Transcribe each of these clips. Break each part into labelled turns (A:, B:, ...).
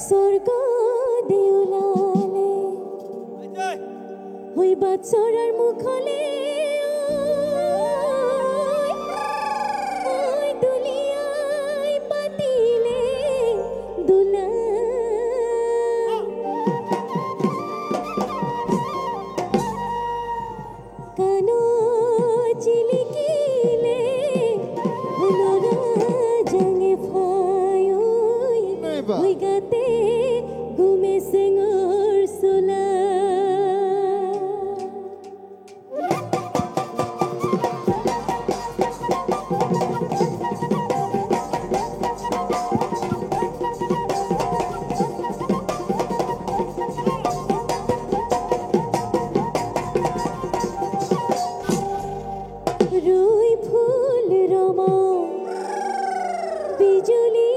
A: স্বর্গ দেউলালে হই বাচ্চরার মুখলে ওই দুলিয়ায় পাতিলে দুলা কানো চিলিকিলে হলরা জাঙে ফায় ওই গাতে ঘুমে সেঙর সোলা রুই ফুল রমা বিজুলি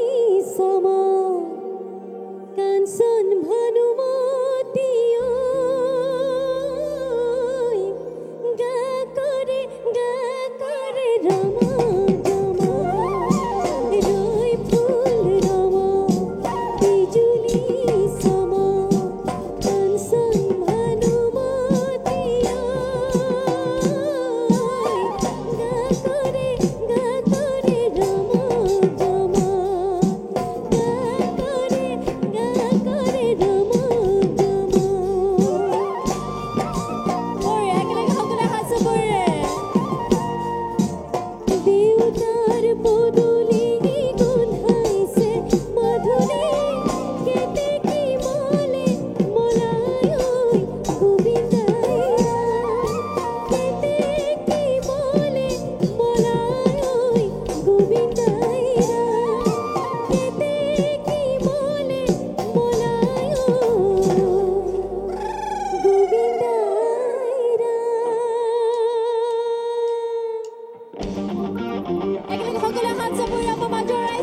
A: সমা কাঞ্চন ভানুমতি গা করে রমা জমা রুই ফুল রমা বিজুলি সমা কাঞ্চন Bhanumati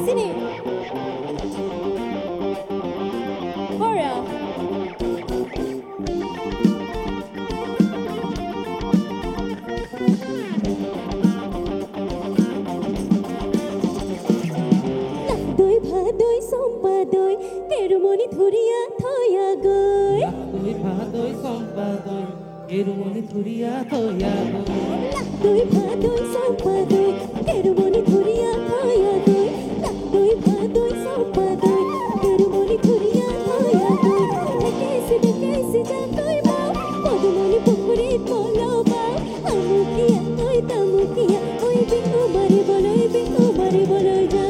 A: Sini. Korea. Doi bhadoi sompadoi kerumoni thuriya thoya goi.
B: Doi bhadoi sompadoi kerumoni thuriya thoya goi.
A: Doi bhadoi sompadoi kerumoni thuriya thoya goi. Doi bhadoi sompadoi kerumoni thuriya thoya goi. Dekesi jatoi bao podumoni pukuri polo bao. Amukia oi tamukia oi bingu mari boloi ja.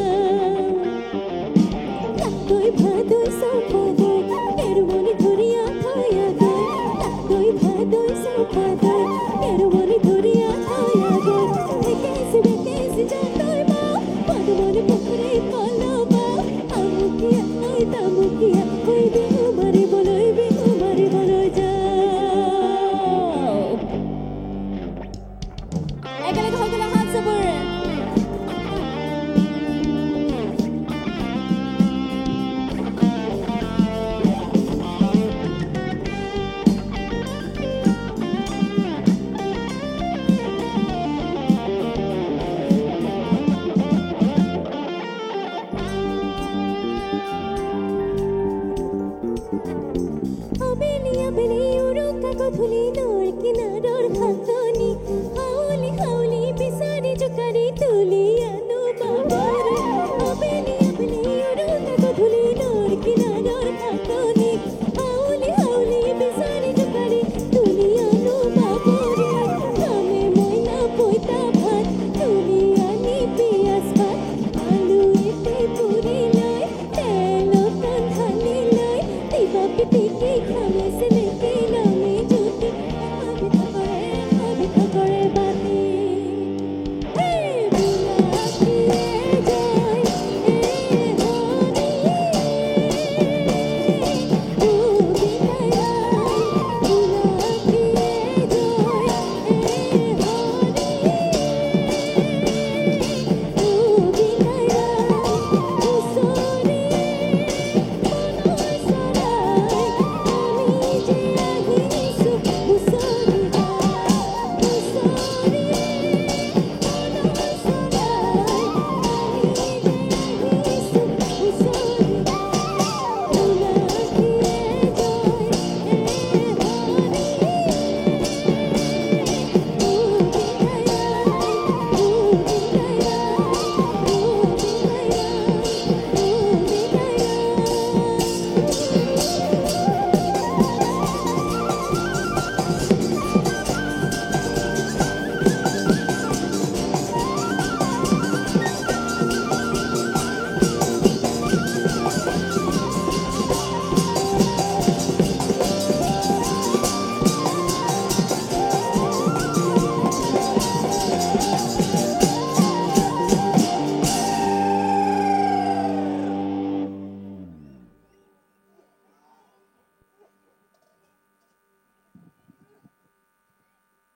A: Doi bhadoi sompadoi kerumoni thuriya thoya goi. Doi bhadoi sompadoi kerumoni thuriya thoya goi. Dekesi jatoi bao podumoni pukuri polo bao. Amukia oi tamukia oi bingu mari boloi ja. Ekelege hogla hansa burre. Abeli uruka kothuli nor kinaror khatoni hauli bisari jukari tuli anu babar abeli uruka kothuli nor kinaror khatoni hauli bisari jukari tuli anu babar kame moina poita bhat tuli ani piyas bhat alu ete puri lai telo tan dhani lai tiba piti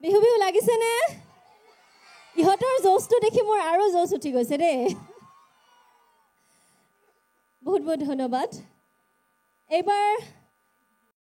A: Bihu Bihu লাগিছেনে ইহঁতৰ জোচটো দেখি মোৰ আৰু জোচ উঠি গৈছে দেই বহুত বহুত ধন্যবাদ এইবাৰ